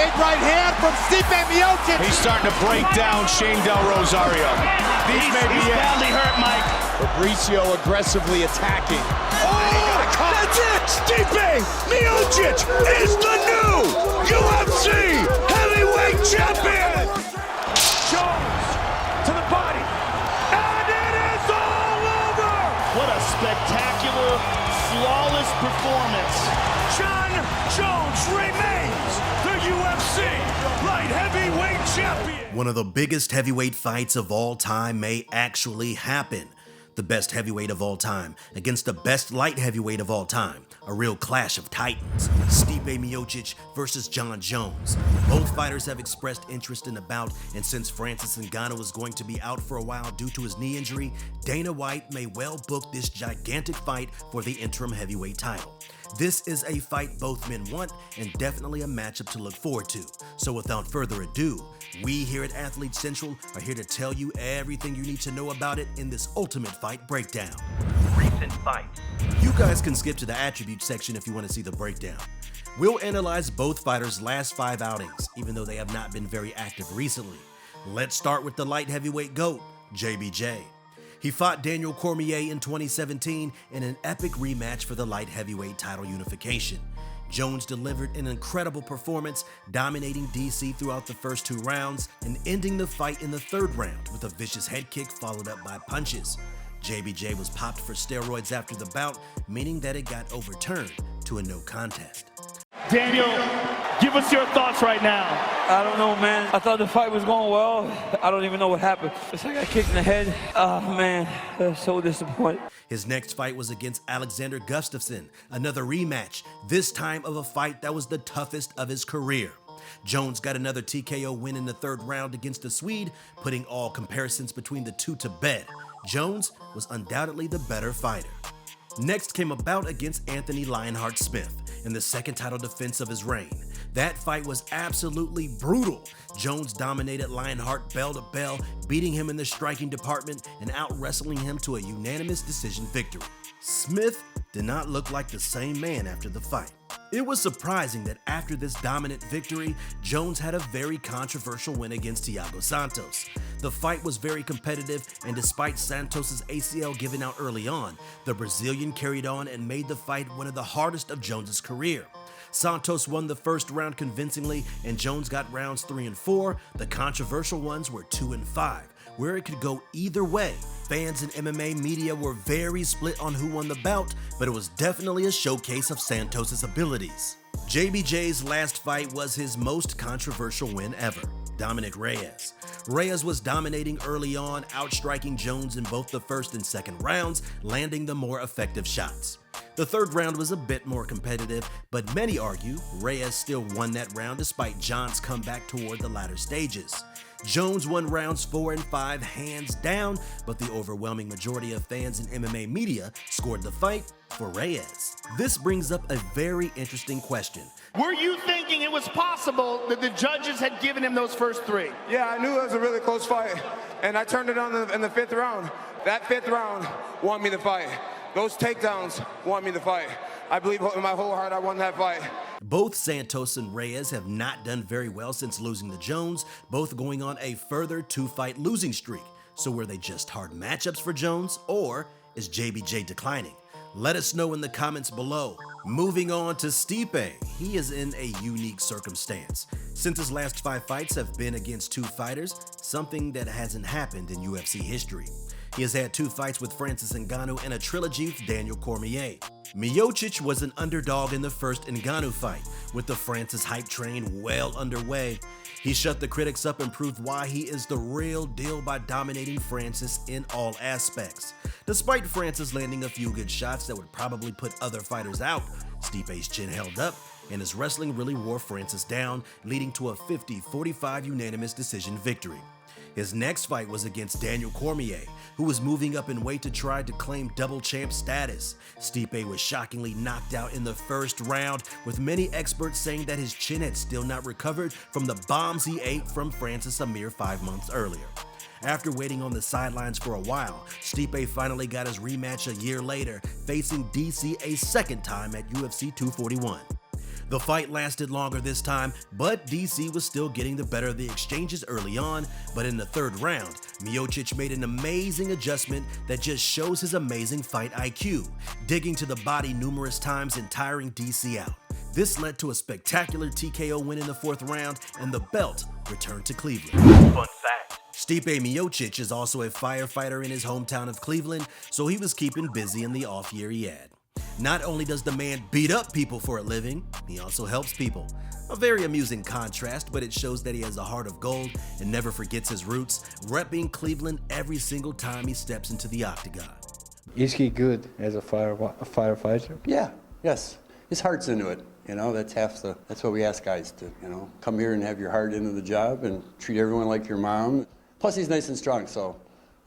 Big right hand from Stipe Miocic. He's starting to break down Shane Del Rosario. He's badly hurt, Mike. Fabricio aggressively attacking. Oh, that's it! Stipe Miocic is the new UFC heavyweight champion! Jones to the body, and it is all over! What a spectacular, flawless performance. Jon Jones remains the UFC light heavyweight champion! One of the biggest heavyweight fights of all time may actually happen. The best heavyweight of all time against the best light heavyweight of all time. A real clash of titans. Stipe Miocic versus Jon Jones. Both fighters have expressed interest in the bout, and since Francis Ngannou is going to be out for a while due to his knee injury, Dana White may well book this gigantic fight for the interim heavyweight title. This is a fight both men want and definitely a matchup to look forward to. So without further ado, we here at Athlete Central are here to tell you everything you need to know about it in this Ultimate Fight Breakdown. Recent fights. You guys can skip to the attribute section if you want to see the breakdown. We'll analyze both fighters' last 5 outings, even though they have not been very active recently. Let's start with the light heavyweight GOAT, JBJ. He fought Daniel Cormier in 2017 in an epic rematch for the light heavyweight title unification. Jones delivered an incredible performance, dominating DC throughout the first 2 rounds and ending the fight in the 3rd round with a vicious head kick followed up by punches. JBJ was popped for steroids after the bout, meaning that it got overturned to a no contest. Daniel, give us your thoughts right now. I don't know, man. I thought the fight was going well. I don't even know what happened. It's like I got kicked in the head. Oh, man. I'm so disappointed. His next fight was against Alexander Gustafsson, another rematch, this time of a fight that was the toughest of his career. Jones got another TKO win in the 3rd round against the Swede, putting all comparisons between the two to bed. Jones was undoubtedly the better fighter. Next came a bout against Anthony Lionheart Smith in the 2nd title defense of his reign. That fight was absolutely brutal. Jones dominated Lionheart bell to bell, beating him in the striking department and out-wrestling him to a unanimous decision victory. Smith did not look like the same man after the fight. It was surprising that after this dominant victory, Jones had a very controversial win against Thiago Santos. The fight was very competitive, and despite Santos' ACL given out early on, the Brazilian carried on and made the fight one of the hardest of Jones' career. Santos won the 1st round convincingly, and Jones got rounds 3 and 4. The controversial ones were 2 and 5, where it could go either way. Fans and MMA media were very split on who won the bout, but it was definitely a showcase of Santos' abilities. JBJ's last fight was his most controversial win ever. Dominick Reyes. Reyes was dominating early on, outstriking Jones in both the 1st and 2nd rounds, landing the more effective shots. The 3rd round was a bit more competitive, but many argue Reyes still won that round despite John's comeback toward the latter stages. Jones won rounds 4 and 5 hands down, but the overwhelming majority of fans and MMA media scored the fight for Reyes. This brings up a very interesting question. Were you thinking it was possible that the judges had given him those first 3? Yeah, I knew it was a really close fight, and I turned it on in the 5th round. That 5th round won me the fight. Those takedowns won me the fight. I believe in my whole heart I won that fight. Both Santos and Reyes have not done very well since losing to Jones, both going on a further 2-fight losing streak. So were they just hard matchups for Jones, or is JBJ declining? Let us know in the comments below. Moving on to Stipe, he is in a unique circumstance. Since his last 5 fights have been against 2 fighters, something that hasn't happened in UFC history. He has had 2 fights with Francis Ngannou and a trilogy with Daniel Cormier. Miocic was an underdog in the first Ngannou fight, with the Francis hype train well underway. He shut the critics up and proved why he is the real deal by dominating Francis in all aspects. Despite Francis landing a few good shots that would probably put other fighters out, Stipe's chin held up, and his wrestling really wore Francis down, leading to a 50-45 unanimous decision victory. His next fight was against Daniel Cormier, who was moving up in weight to try to claim double champ status. Stipe was shockingly knocked out in the 1st round, with many experts saying that his chin had still not recovered from the bombs he ate from Francis a mere 5 months earlier. After waiting on the sidelines for a while, Stipe finally got his rematch a year later, facing DC a 2nd time at UFC 241. The fight lasted longer this time, but DC was still getting the better of the exchanges early on, but in the third round, Miocic made an amazing adjustment that just shows his amazing fight IQ, digging to the body numerous times and tiring DC out. This led to a spectacular TKO win in the fourth round, and the belt returned to Cleveland. Fun fact: Stipe Miocic is also a firefighter in his hometown of Cleveland, so he was keeping busy in the off year he had. Not only does the man beat up people for a living, he also helps people. A very amusing contrast, but it shows that he has a heart of gold and never forgets his roots, repping Cleveland every single time he steps into the octagon. Is he good as a firefighter? Yeah, yes. His heart's into it. You know, that's what we ask guys to, come here and have your heart into the job and treat everyone like your mom. Plus, he's nice and strong, so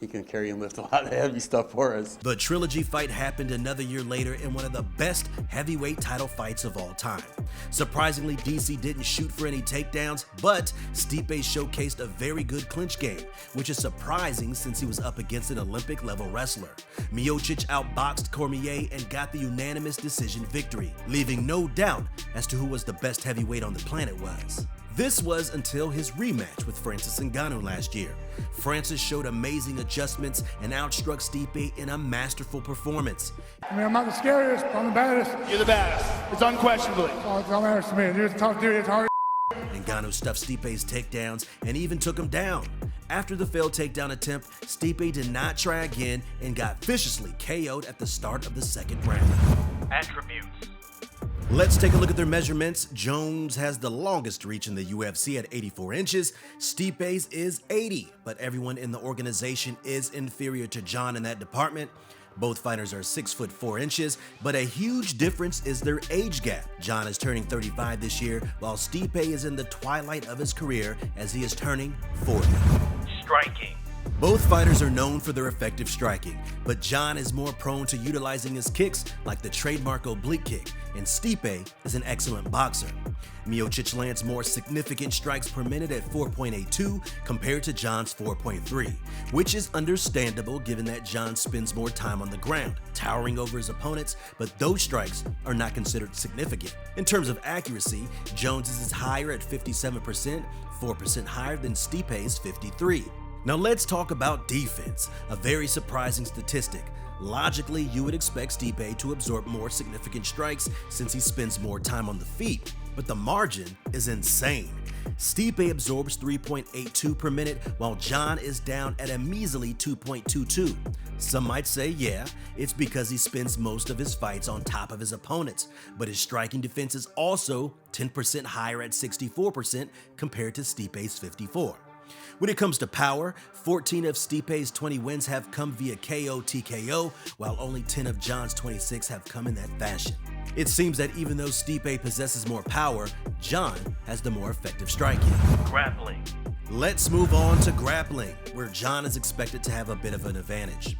he can carry and lift a lot of heavy stuff for us. The trilogy fight happened another year later in one of the best heavyweight title fights of all time. Surprisingly, DC didn't shoot for any takedowns, but Stipe showcased a very good clinch game, which is surprising since he was up against an Olympic-level wrestler. Miocic outboxed Cormier and got the unanimous decision victory, leaving no doubt as to who was the best heavyweight on the planet was. This was until his rematch with Francis Ngannou last year. Francis showed amazing adjustments and outstruck Stipe in a masterful performance. I mean, I'm not the scariest, I'm the baddest. You're the baddest. It's unquestionably. Oh, it's all matters to me. Dude, it's a tough dude. It's hard. Ngannou stuffed Stipe's takedowns and even took him down. After the failed takedown attempt, Stipe did not try again and got viciously KO'd at the start of the second round. Attributes. Let's take a look at their measurements. Jones has the longest reach in the UFC at 84 inches. Stipe's is 80, but everyone in the organization is inferior to John in that department. Both fighters are 6'4", but a huge difference is their age gap. John is turning 35 this year, while Stipe is in the twilight of his career as he is turning 40. Striking. Both fighters are known for their effective striking, but John is more prone to utilizing his kicks like the trademark oblique kick, and Stipe is an excellent boxer. Miocic lands more significant strikes per minute at 4.82 compared to John's 4.3, which is understandable given that John spends more time on the ground, towering over his opponents, but those strikes are not considered significant. In terms of accuracy, Jones's is higher at 57%, 4% higher than Stipe's 53%. Now let's talk about defense, a very surprising statistic. Logically, you would expect Stipe to absorb more significant strikes since he spends more time on the feet, but the margin is insane. Stipe absorbs 3.82 per minute, while John is down at a measly 2.22. Some might say, yeah, it's because he spends most of his fights on top of his opponents, but his striking defense is also 10% higher at 64% compared to Stipe's 54%. When it comes to power, 14 of Stipe's 20 wins have come via KO TKO, while only 10 of John's 26 have come in that fashion. It seems that even though Stipe possesses more power, John has the more effective striking. Grappling. Let's move on to grappling, where John is expected to have a bit of an advantage.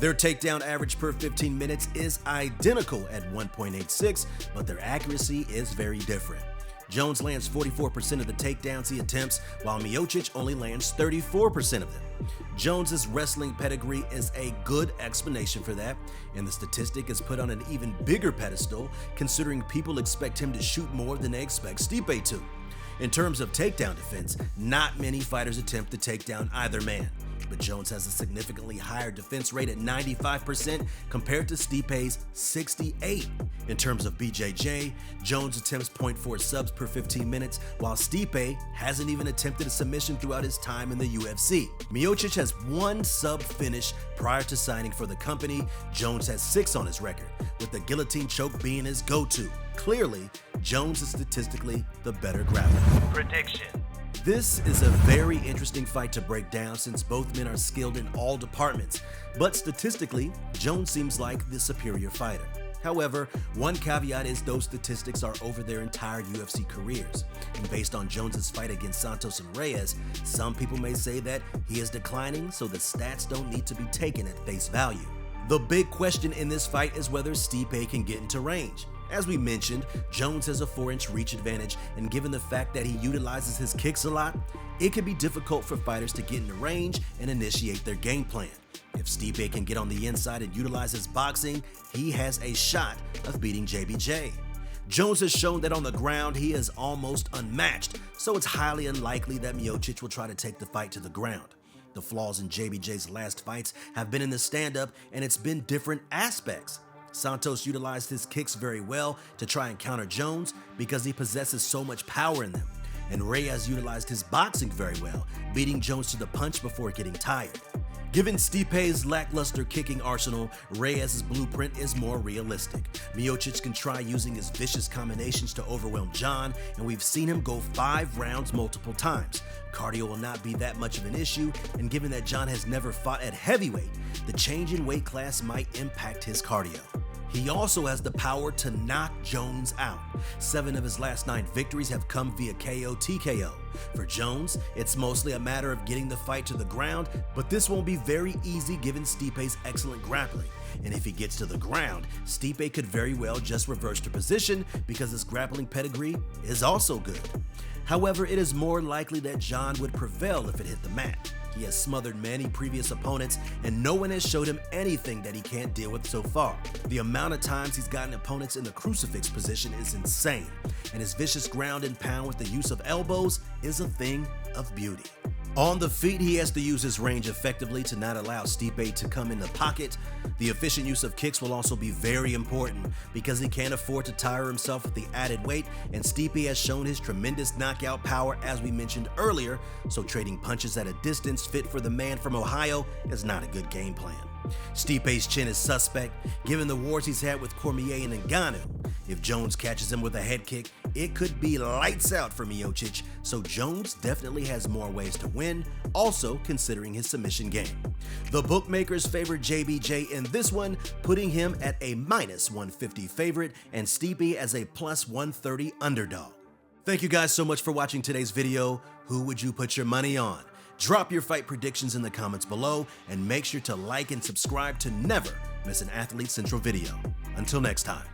Their takedown average per 15 minutes is identical at 1.86, but their accuracy is very different. Jones lands 44% of the takedowns he attempts, while Miocic only lands 34% of them. Jones's wrestling pedigree is a good explanation for that, and the statistic is put on an even bigger pedestal considering people expect him to shoot more than they expect Stipe to. In terms of takedown defense, not many fighters attempt to take down either man, but Jones has a significantly higher defense rate at 95% compared to Stipe's 68%. In terms of BJJ, Jones attempts 0.4 subs per 15 minutes, while Stipe hasn't even attempted a submission throughout his time in the UFC. Miocic has 1 sub finish prior to signing for the company. Jones has 6 on his record, with the guillotine choke being his go-to. Clearly, Jones is statistically the better grappler. Prediction. This is a very interesting fight to break down since both men are skilled in all departments, but statistically, Jones seems like the superior fighter. However, one caveat is those statistics are over their entire UFC careers, and based on Jones's fight against Santos and Reyes, some people may say that he is declining, so the stats don't need to be taken at face value. The big question in this fight is whether Stipe can get into range. As we mentioned, Jones has a 4-inch reach advantage, and given the fact that he utilizes his kicks a lot, it can be difficult for fighters to get into range and initiate their game plan. If Stipe can get on the inside and utilize his boxing, he has a shot of beating JBJ. Jones has shown that on the ground he is almost unmatched, so it's highly unlikely that Miocic will try to take the fight to the ground. The flaws in JBJ's last fights have been in the stand-up, and it's been different aspects. Santos utilized his kicks very well to try and counter Jones because he possesses so much power in them. And Reyes utilized his boxing very well, beating Jones to the punch before getting tired. Given Stipe's lackluster kicking arsenal, Reyes' blueprint is more realistic. Miocic can try using his vicious combinations to overwhelm Jon, and we've seen him go 5 rounds multiple times. Cardio will not be that much of an issue, and given that Jon has never fought at heavyweight, the change in weight class might impact his cardio. He also has the power to knock Jones out. 7 of his last 9 victories have come via KO TKO. For Jones, it's mostly a matter of getting the fight to the ground, but this won't be very easy given Stipe's excellent grappling. And if he gets to the ground, Stipe could very well just reverse the position because his grappling pedigree is also good. However, it is more likely that Jon would prevail if it hit the mat. He has smothered many previous opponents, and no one has showed him anything that he can't deal with so far. The amount of times he's gotten opponents in the crucifix position is insane, and his vicious ground and pound with the use of elbows is a thing of beauty. On the feet, he has to use his range effectively to not allow Stipe to come in the pocket. The efficient use of kicks will also be very important because he can't afford to tire himself with the added weight, and Stipe has shown his tremendous knockout power as we mentioned earlier, so trading punches at a distance fit for the man from Ohio is not a good game plan. Stipe's chin is suspect, given the wars he's had with Cormier and Ngannou. If Jones catches him with a head kick, it could be lights out for Miocic, so Jones definitely has more ways to win, also considering his submission game. The bookmakers favored JBJ in this one, putting him at a -150 favorite and Stipe as a +130 underdog. Thank you guys so much for watching today's video. Who would you put your money on? Drop your fight predictions in the comments below, and make sure to like and subscribe to never miss an Athlete Central video. Until next time.